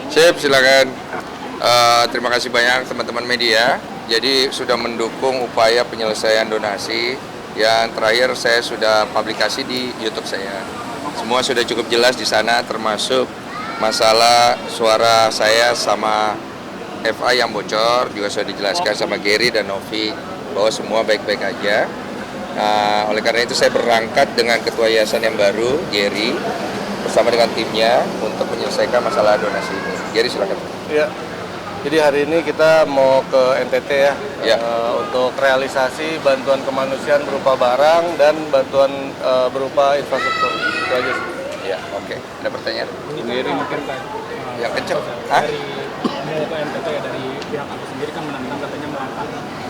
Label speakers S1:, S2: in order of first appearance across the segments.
S1: Sip, silakan. Terima kasih banyak teman-teman media. Jadi sudah mendukung upaya penyelesaian donasi. Yang terakhir saya sudah publikasi di YouTube saya. Semua sudah cukup jelas di sana, termasuk masalah suara saya sama FA yang bocor juga sudah dijelaskan sama Gary dan Novi bahwa semua baik-baik aja. Nah, oleh karena itu saya berangkat dengan ketua yayasan yang baru, Gary, bersama dengan timnya untuk menyelesaikan masalah donasi ini. Gary, silakan.
S2: Ya, jadi hari ini kita mau ke NTT ya,
S1: Ya.
S2: untuk realisasi bantuan kemanusiaan berupa barang dan bantuan berupa infrastruktur. Itu aja sih.
S1: Ya, oke. Ada pertanyaan?
S3: Gary mungkin
S1: Yang kenceng. Hah?
S3: dari mau ke NTT ya, dari pihak aku sendiri kan menanyakan katanya melangkah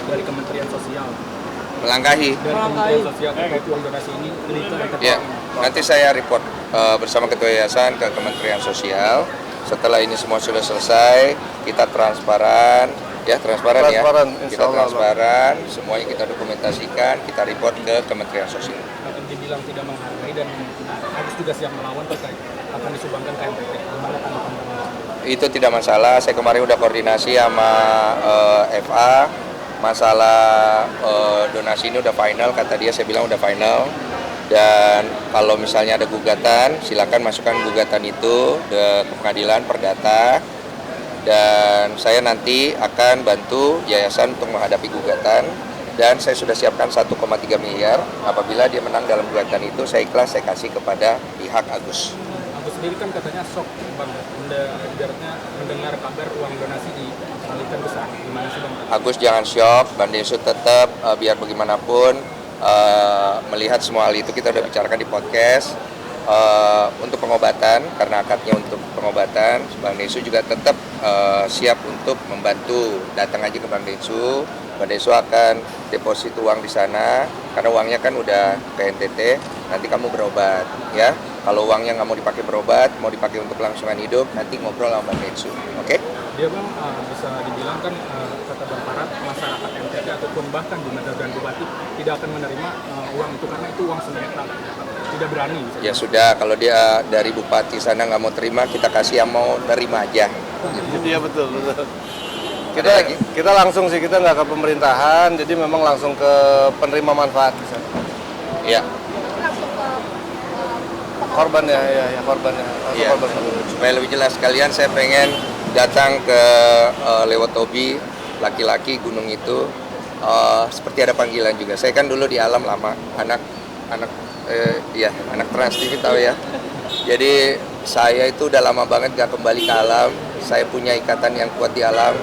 S3: dari Kementerian Sosial
S1: Melangkahi.
S3: terkait uang donasi ini ke NTT.
S1: Ya, nanti saya report bersama ketua yayasan ke Kementerian Sosial. Setelah ini semua sudah selesai, kita transparan, ya transparan ya.
S2: Insya
S1: Kita
S2: Allah,
S1: transparan, semuanya kita dokumentasikan, kita report ke Kementerian Sosial.
S3: Akan dibilang tidak menghargai dan harus juga siap melawan terkait akan disumbangkan ke NTT. Gimana tanggapan Bapak?
S1: Itu tidak masalah. Saya kemarin udah koordinasi sama FA. Masalah donasi ini udah final, kata dia. Saya bilang udah final. Dan kalau misalnya ada gugatan, silakan masukkan gugatan itu ke pengadilan perdata. Dan saya nanti akan bantu yayasan untuk menghadapi gugatan. Dan saya sudah siapkan 1,3 miliar. Apabila dia menang dalam gugatan itu, saya ikhlas, saya kasih kepada pihak Agus.
S3: Aku sendiri kan katanya shock Bang, ibaratnya mendengar kabar uang donasi dialihkan ke sana. Gimana sih Bang?
S1: Agus jangan syok, Bang Desu tetap biar bagaimanapun melihat semua hal itu kita udah bicarakan di podcast untuk pengobatan, karena akadnya untuk pengobatan. Bang Desu juga tetap siap untuk membantu, datang aja ke Bang Desu. Bang Desu akan deposit uang di sana karena uangnya kan udah ke NTT, nanti kamu berobat ya. Kalau uangnya nggak mau dipakai berobat, mau dipakai untuk kelangsungan hidup, nanti ngobrol sama Bang Desu, oke?
S3: Dia Bang, bisa dibilang kan kata Bang Farad, masyarakat NTT ataupun bahkan Gubernur dan Bupati tidak akan menerima uang itu karena itu uang sengketa, tidak berani.
S1: Ya sudah, kalau dia dari Bupati sana nggak mau terima, kita kasih yang mau terima aja.
S2: Iya betul.
S1: Ada lagi?
S2: Kita langsung sih, kita nggak ke pemerintahan, jadi memang langsung ke penerima manfaat di sana.
S1: Ya,
S2: Korban ya, korban ya.
S1: iya. Supaya lebih jelas sekalian, saya pengen datang ke lewat Tobi, laki-laki gunung itu, seperti ada panggilan juga. Saya kan dulu di alam lama, anak Trans TV tahu ya. Jadi saya itu udah lama banget gak kembali ke alam. Saya punya ikatan yang kuat di alam.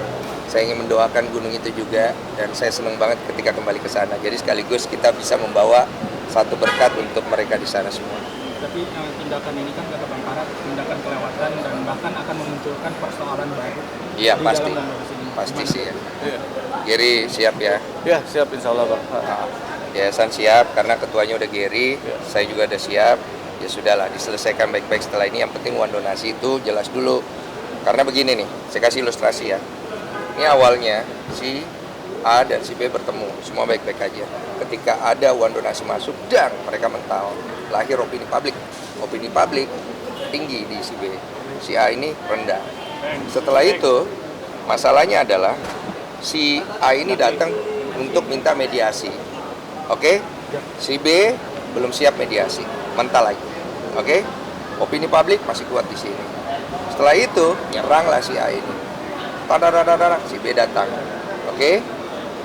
S1: Saya ingin mendoakan gunung itu juga, dan saya senang banget ketika kembali ke sana. Jadi sekaligus kita bisa membawa satu berkat untuk mereka di sana semua.
S3: Tapi tindakan ini kan kata Bang Farad, tindakan kelewatan dan bahkan akan memunculkan persoalan baru.
S1: Iya
S3: di
S1: pasti,
S3: dalam donasi ini.
S1: pasti
S3: Gimana?
S1: sih ya.
S2: Iya.
S1: Gary siap ya.
S2: Ya siap, insya Allah Bang.
S1: Yayasan siap karena ketuanya udah Gary,
S2: Ya.
S1: saya juga udah siap. Ya sudahlah, diselesaikan baik-baik setelah ini. Yang penting uang donasi itu jelas dulu. Karena begini nih, saya kasih ilustrasi ya. Ini awalnya si A dan si B bertemu, semua baik-baik aja. Ketika ada uang donasi masuk, dan mereka mental, lahir opini publik. Opini publik tinggi di si B, si A ini rendah. Setelah itu, masalahnya adalah si A ini datang untuk minta mediasi. Oke? Si B belum siap mediasi, mental lagi. Oke? Opini publik masih kuat di sini. Setelah itu, nyeranglah si A ini. Tadadadadada, si B datang. Oke?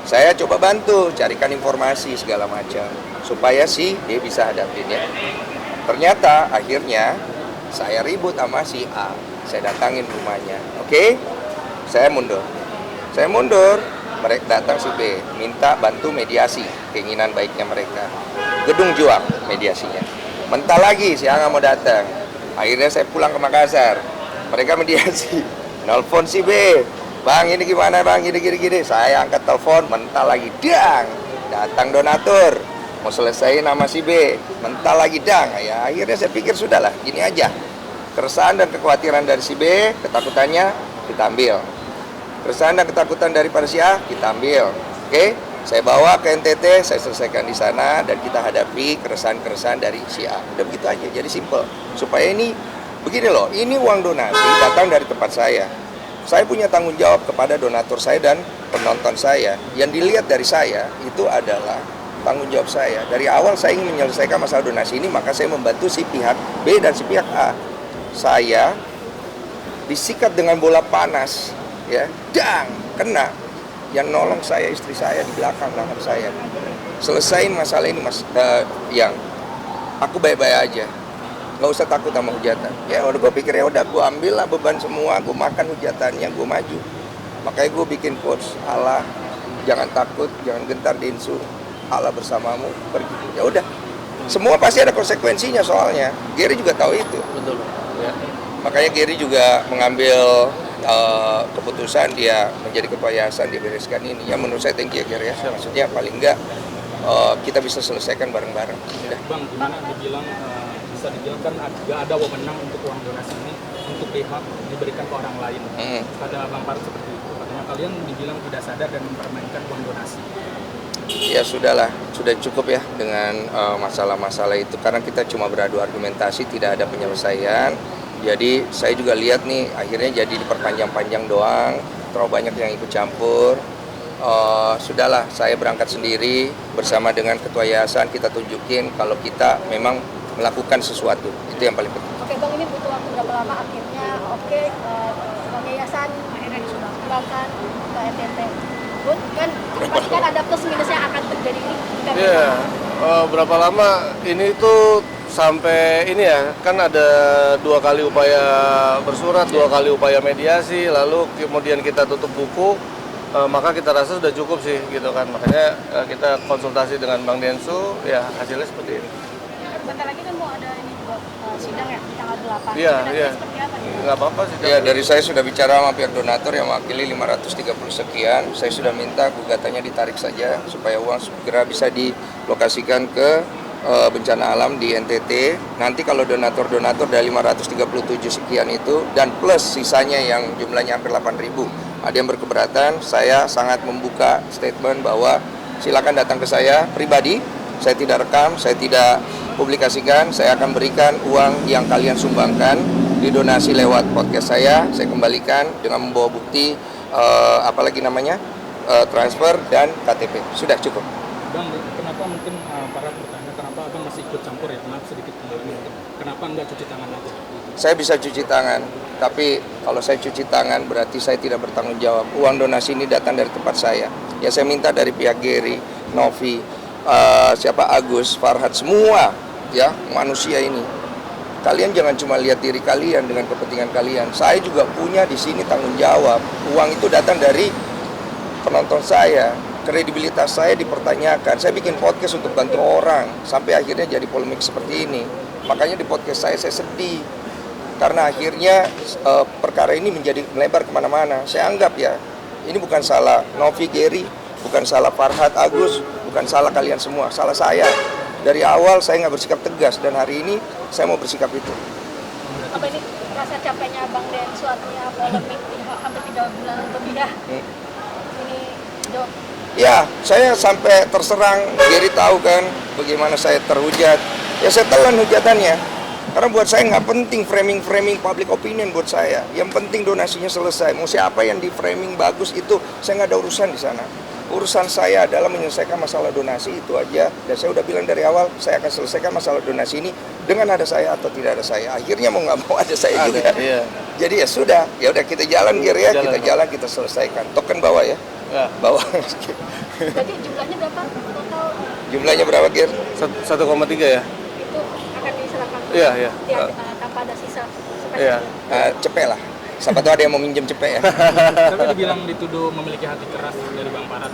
S1: Saya coba bantu, carikan informasi segala macam supaya si D bisa hadapin ya. Ternyata akhirnya saya ribut sama si A. Saya datangin rumahnya. Oke? Saya mundur. Mereka datang si B, minta bantu mediasi keinginan baiknya mereka. Gedung Juang mediasinya. Mental lagi si A nggak mau datang. Akhirnya saya pulang ke Makassar. Mereka mediasi. Nelfon si B. Bang ini gimana bang, gini. Saya angkat telepon, mental lagi, dang. Datang donatur, mau selesaiin nama si B, mental lagi, dang. Ya akhirnya saya pikir sudahlah, gini aja. Keresahan dan kekhawatiran dari si B, ketakutannya kita ambil. Keresahan dan ketakutan daripada si A, kita ambil. Oke? Saya bawa ke NTT, saya selesaikan di sana dan kita hadapi keresahan-keresahan dari si A. Udah begitu aja, jadi simple. Supaya ini, begini loh, ini uang donasi datang dari tempat saya. Saya punya tanggung jawab kepada donatur saya dan penonton saya. Yang dilihat dari saya itu adalah tanggung jawab saya. Dari awal saya ingin menyelesaikan masalah donasi ini, maka saya membantu si pihak B dan si pihak A. Saya disikat dengan bola panas, ya, dang, kena. Yang nolong saya, istri saya di belakang tangan saya. Selesain masalah ini, Mas. Yang aku baik-baik aja, nggak usah takut sama hujatan. Ya udah, gue pikir ya udah, gue ambil lah beban semua, gue makan hujatannya, gue maju. Makanya gue bikin quotes, Allah, jangan takut, jangan gentar dinsu, Allah bersamamu, pergi. Ya udah, semua pasti ada konsekuensinya soalnya. Gary juga tahu itu.
S2: Betul. Ya.
S1: Makanya Gary juga mengambil keputusan dia menjadi ketua yayasan, dia bereskan ini. Ya menurut saya thank you ya Gary ya. Maksudnya paling enggak kita bisa selesaikan bareng-bareng. Udah.
S3: Bang, gimana dibilang bisa dibilang kan nggak ada wewenang untuk uang donasi ini untuk pihak diberikan ke orang lain. Pada Bang Parad seperti itu. Katanya kalian dibilang tidak sadar dan mempermainkan uang donasi.
S1: Ya sudahlah, sudah cukup ya dengan masalah-masalah itu karena kita cuma beradu argumentasi, tidak ada penyelesaian. Jadi saya juga lihat nih akhirnya jadi diperpanjang-panjang doang, terlalu banyak yang ikut campur. Sudahlah, saya berangkat sendiri bersama dengan ketua yayasan, kita tunjukin kalau kita memang melakukan sesuatu, itu yang paling penting.
S4: Oke Bang, ini butuh waktu berapa lama akhirnya Bang yayasan akhirnya disumbangkan ke NTT. Good, kan pasti kan ada plus minus yang akan terjadi ini.
S2: Iya, berapa lama ini tuh sampai ini ya, kan ada 2 kali upaya bersurat, 2 kali upaya mediasi, lalu kemudian kita tutup buku, maka kita rasa sudah cukup sih gitu kan. Makanya kita konsultasi dengan Bang Densu, ya hasilnya seperti ini.
S4: Bentar lagi kan mau ada ini juga sidang ya di tanggal 8.
S2: Iya,
S4: Nanti
S2: iya.
S4: seperti apa nih?
S2: Nggak apa-apa sih.
S1: Ya dari saya sudah bicara sama pihak donatur yang mewakili 530 sekian. Saya sudah minta gugatannya ditarik saja supaya uang segera bisa dilokasikan ke bencana alam di NTT. Nanti kalau donatur-donatur dari 537 sekian itu dan plus sisanya yang jumlahnya hampir 8.000 ada yang berkeberatan, saya sangat membuka statement bahwa silakan datang ke saya pribadi. Saya tidak rekam, saya tidak publikasikan, saya akan berikan uang yang kalian sumbangkan didonasi lewat podcast saya kembalikan dengan membawa bukti apalagi namanya transfer dan KTP. Sudah cukup.
S3: Bang, kenapa mungkin para bertanya kenapa Abang masih ikut campur ya? Kenapa sedikit kembali mungkin? Kenapa nggak cuci tangan aja?
S1: Saya bisa cuci tangan, tapi kalau saya cuci tangan berarti saya tidak bertanggung jawab. Uang donasi ini datang dari tempat saya. Ya saya minta dari pihak Gary, Novi, siapa Agus, Farhad, semua ya manusia ini. Kalian jangan cuma lihat diri kalian dengan kepentingan kalian. Saya juga punya di sini tanggung jawab. Uang itu datang dari penonton saya. Kredibilitas saya dipertanyakan. Saya bikin podcast untuk bantu orang sampai akhirnya jadi polemik seperti ini. Makanya di podcast saya sedih karena akhirnya perkara ini menjadi melebar kemana-mana. Saya anggap ya ini bukan salah Novi, Gary, bukan salah Farhad, Agus, bukan salah kalian semua, salah saya. Dari awal saya nggak bersikap tegas dan hari ini saya mau bersikap itu.
S4: Apa ini rasa capeknya Bang Densu artinya polemik hampir 3 bulan lebih ya? Ini jawab.
S1: Ya, saya sampai terserang. Gary tahu kan bagaimana saya terhujat. Ya saya telan hujatannya. Karena buat saya nggak penting framing public opinion buat saya. Yang penting donasinya selesai. Mau siapa yang di framing bagus itu saya nggak ada urusan di sana. Urusan saya adalah menyelesaikan masalah donasi itu aja. Dan saya udah bilang dari awal saya akan selesaikan masalah donasi ini dengan ada saya atau tidak ada saya. Akhirnya mau nggak mau ada saya juga.
S2: Iya.
S1: Jadi ya sudah, ya udah kita jalan Gary ya, kita jalan kita selesaikan. Token bawa ya.
S2: Ya.
S1: Bawa.
S4: Jadi jumlahnya berapa total?
S1: Jumlahnya berapa Gir?
S2: 1,3 ya?
S4: Itu akan diserahkan
S2: Iya, iya.
S4: tanpa ada sisa.
S2: Iya.
S1: Cepet lah. Siapa tahu ada yang mau minjem cepet ya.
S3: Tapi dibilang dituduh memiliki hati keras dari Bang Parad.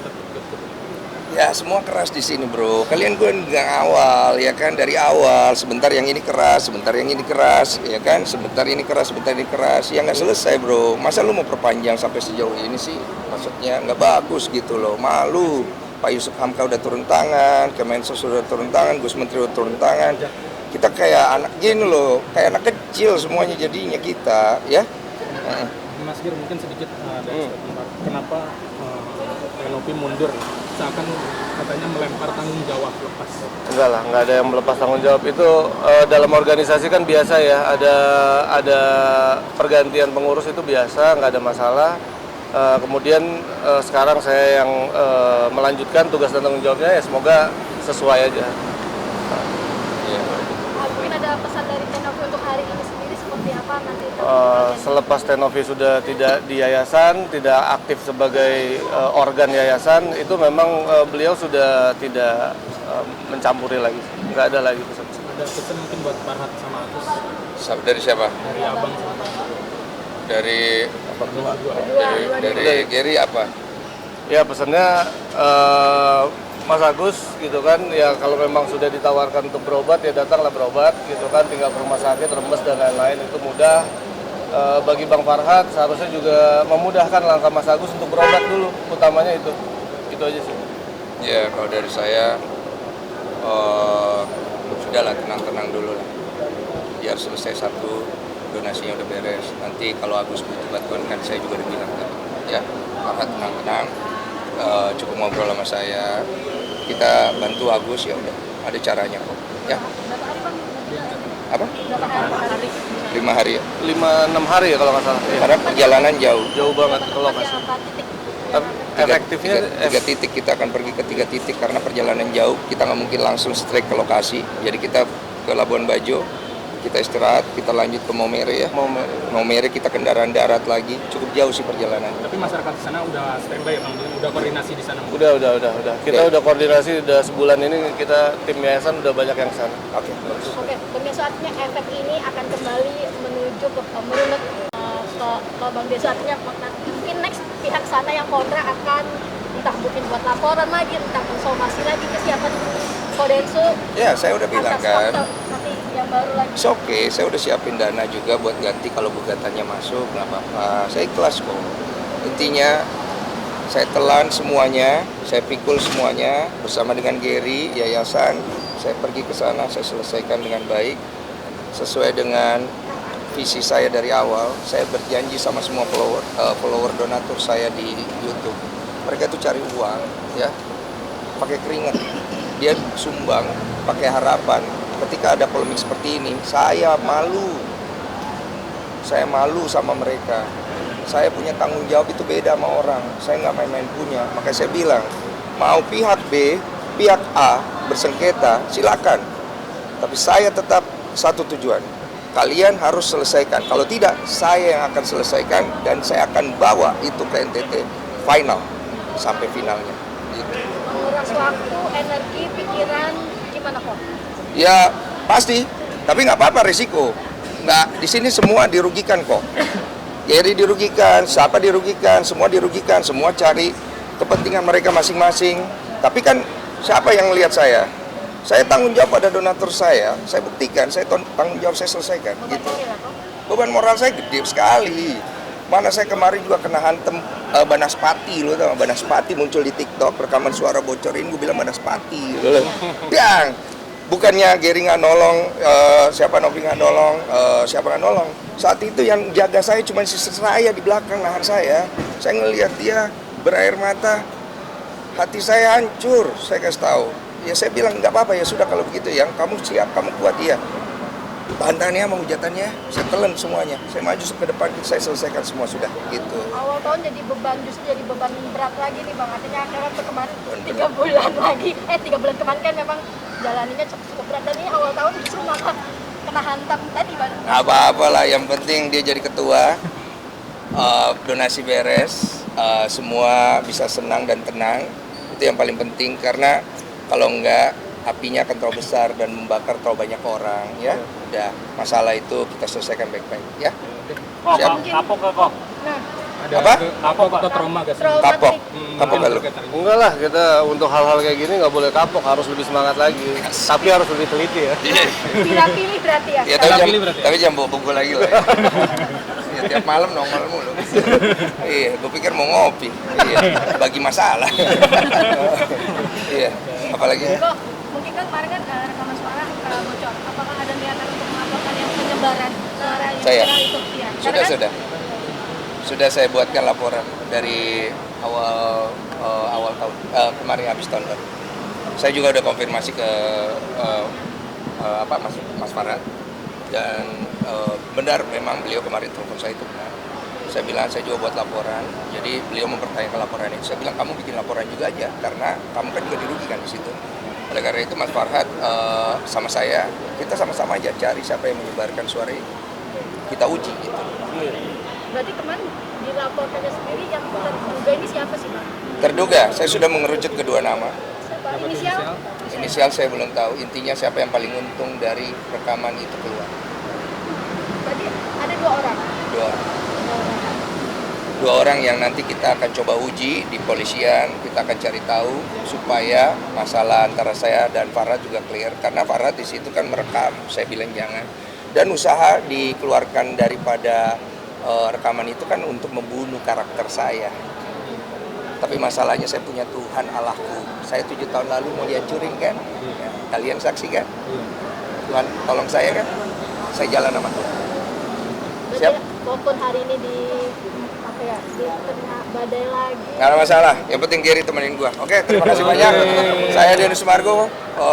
S1: Ya semua keras di sini bro. Kalian gue nggak awal ya kan, dari awal sebentar yang ini keras, sebentar yang ini keras, ya kan, sebentar ini keras, sebentar ini keras. Ya nggak selesai bro. Masa lu mau perpanjang sampai sejauh ini sih? Maksudnya nggak bagus gitu loh. Malu. Pak Yusuf Hamka udah turun tangan, Kemensos sudah turun tangan, Gus Menteri udah turun tangan. Kita kayak anak gini loh, kayak anak kecil semuanya jadinya kita, ya.
S3: Mas Gir mungkin sedikit dari statement Kenapa Novi mundur seakan katanya melempar tanggung jawab lepas.
S2: Enggak lah, nggak ada yang melepas tanggung jawab. Itu dalam organisasi kan biasa ya, ada pergantian pengurus itu biasa, nggak ada masalah. Kemudian sekarang saya yang melanjutkan tugas dan tanggung jawabnya, ya semoga sesuai aja.
S4: Mungkin ada pesan dari Tenovi untuk hari ini sendiri seperti apa nanti?
S2: Selepas Tenovi sudah tidak di yayasan, tidak aktif sebagai organ yayasan, itu memang beliau sudah tidak mencampuri lagi, nggak ada lagi pesan-pesan.
S3: Ada pesan mungkin buat Farhat sama Agus,
S1: Dari siapa?
S3: dari abang sama
S1: Dari
S3: berdua.
S1: dari Gary apa?
S2: Ya pesannya Mas Agus gitu kan, ya kalau memang sudah ditawarkan untuk berobat ya datanglah berobat gitu kan, tinggal ke rumah sakit, remes dan lain-lain itu mudah. Bagi Bang Farhat seharusnya juga memudahkan langkah Mas Agus untuk berobat dulu, utamanya itu aja sih.
S1: Ya kalau dari saya sudahlah, tenang-tenang dulu lah, biar selesai satu, donasinya udah beres. Nanti kalau Agus butuh bantuan kan saya juga udah bilang kan, ya Farhat tenang-tenang, cukup ngobrol sama saya, kita bantu Agus, ya udah ada caranya kok, ya. Apa? 5 hari ya?
S2: 5-6 hari ya kalau nggak salah. Iya.
S1: Karena perjalanan jauh.
S2: Jauh banget ke lokasi. Tapi efektifnya
S1: Tiga titik, kita akan pergi ke 3 titik karena perjalanan jauh, kita nggak mungkin langsung straight ke lokasi. Jadi kita ke Labuan Bajo, kita istirahat, kita lanjut ke Maumere ya. Maumere kita kendaraan darat lagi, cukup jauh sih perjalanan.
S3: Tapi masyarakat di sana udah standby ya Bang, udah koordinasi di sana.
S2: udah. Kita udah koordinasi, udah sebulan ini kita tim yayasan udah banyak yang kesana.
S1: Oke, bagus.
S4: Oke, dan saatnya efek ini akan kembali menuju ke merunut ke Bang Desa, artinya mungkin next pihak sana yang kontra akan entah mungkin buat laporan lagi, entah konsumasi lagi ke siapa Kodensu.
S1: Ya, saya udah bilang
S4: atas
S1: kan.
S4: fakta nanti yang baru lagi.
S1: It's okay, saya udah siapin dana juga buat ganti kalau gugatannya masuk, nggak apa-apa. Saya ikhlas kok. Intinya saya telan semuanya, saya pikul semuanya bersama dengan Gary, yayasan. Saya pergi ke sana, saya selesaikan dengan baik sesuai dengan visi saya dari awal. Saya berjanji sama semua follower donatur saya di YouTube. Mereka itu cari uang, ya, pakai keringat. Dia sumbang, pakai harapan. Ketika ada polemik seperti ini, saya malu. Saya malu sama mereka. Saya punya tanggung jawab itu beda sama orang. Saya nggak main-main punya. Makanya saya bilang, mau pihak B, pihak A bersengketa, silakan. Tapi saya tetap satu tujuan. Kalian harus selesaikan. Kalau tidak, saya yang akan selesaikan dan saya akan bawa itu ke NTT final sampai finalnya. Gitu.
S4: Menguras waktu, energi, pikiran, gimana kok?
S1: Ya pasti, tapi nggak apa-apa risiko. Nggak, di sini semua dirugikan kok. Gary dirugikan, siapa dirugikan, semua cari kepentingan mereka masing-masing. Tapi kan siapa yang melihat saya? Saya tanggung jawab pada donatur saya buktikan, saya tanggung jawab, saya selesaikan. Gitu. Beban moral saya gede sekali. Mana saya kemarin juga kena hantem Banaspati, lo tau, Banaspati muncul di TikTok, rekaman suara bocorin, gue bilang Banaspati. Biang, bukannya Gary nggak nolong, siapa Novi nggak nolong, siapa nggak nolong. Saat itu yang jaga saya cuma sisi saya di belakang nahan saya ngelihat dia berair mata, hati saya hancur, saya kasih tahu. Ya saya bilang nggak apa-apa, ya sudah kalau begitu, yang kamu siap, kamu kuat ya. Bahannya sama hujatannya, saya telan semuanya. Saya maju ke depan, saya selesaikan semua sudah. Gitu.
S4: Awal tahun jadi beban, justru jadi beban berat lagi nih Bang. Artinya akhirnya tuh kemarin 3 bulan lagi. 3 bulan kemarin kan memang jalaninya cukup berat. Dan ini awal tahun justru malah kena hantam tadi Bang.
S1: Nggak apa-apa lah, yang penting dia jadi ketua. Donasi beres, semua bisa senang dan tenang. Itu yang paling penting, karena kalau enggak apinya akan terlalu besar dan membakar terlalu banyak orang, ya. Udah, masalah itu kita selesaikan baik-baik, ya. Siap?
S3: Kapok kok.
S4: Nah,
S3: Ada
S1: Apa?
S3: kapok atau trauma gak sih?
S1: Kapok, kapok gak lu?
S2: Enggak lah, kita untuk hal-hal kayak gini nggak boleh kapok, harus lebih semangat lagi. Tapi harus lebih teliti ya.
S4: pilih berarti ya.
S1: Ya, tapi jangan bawa buku lagi lah. Ya, tiap malam nongol mulu. Iya, gue pikir mau ngopi. Iya, bagi masalah. Iya, apalagi?
S4: Kok mungkin kan kemarin kan rekaman suara bocor. Apakah ada niatan untuk melaporkan yang penyebaran suara yang
S1: Saya?
S4: viral itu? Ya.
S1: Sudah. Sudah saya buatkan laporan dari awal tahun kemarin habis tahun baru. Saya juga udah konfirmasi ke Mas Farhad, dan benar memang beliau kemarin telepon saya itu benar. Saya bilang saya juga buat laporan, jadi beliau mempertanyakan laporan itu. Saya bilang kamu bikin laporan juga aja, karena kamu kan juga dirugikan di situ. Oleh karena itu Mas Farhad sama saya, kita sama-sama aja cari siapa yang menyebarkan suara ini. Kita uji gitu.
S4: Berarti kemarin dilaporkannya sendiri yang terduga ini siapa sih Bang?
S1: Terduga, saya sudah mengerucut kedua nama.
S4: Siapa? Inisial?
S1: Inisial saya belum tahu, intinya siapa yang paling untung dari rekaman itu keluar.
S4: Berarti ada 2 orang?
S1: Dua orang yang nanti kita akan coba uji di polisian, kita akan cari tahu supaya masalah antara saya dan Farhad juga clear, karena Farhad di situ kan merekam, saya bilang jangan, dan usaha dikeluarkan daripada rekaman itu kan untuk membunuh karakter saya. Tapi masalahnya saya punya Tuhan Allahku, saya 7 tahun lalu mau dihancurin kan, ya, kalian saksi kan, Tuhan tolong saya kan, saya jalan sama Tuhan. Siap?
S4: Walaupun hari ini di kena badai lagi.
S1: Nggak ada masalah, yang penting Gary temenin gua. Oke, terima kasih banyak. Saya Denny Sumargo,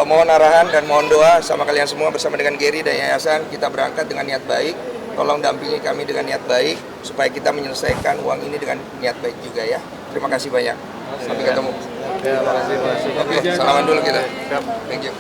S1: mohon arahan dan mohon doa sama kalian semua bersama dengan Gary dan Yayasan. Kita berangkat dengan niat baik, tolong dampingi kami dengan niat baik, supaya kita menyelesaikan uang ini dengan niat baik juga ya. Terima kasih banyak, sampai ketemu.
S2: Ya, makasih.
S1: Oke, salaman dulu kita. Thank you.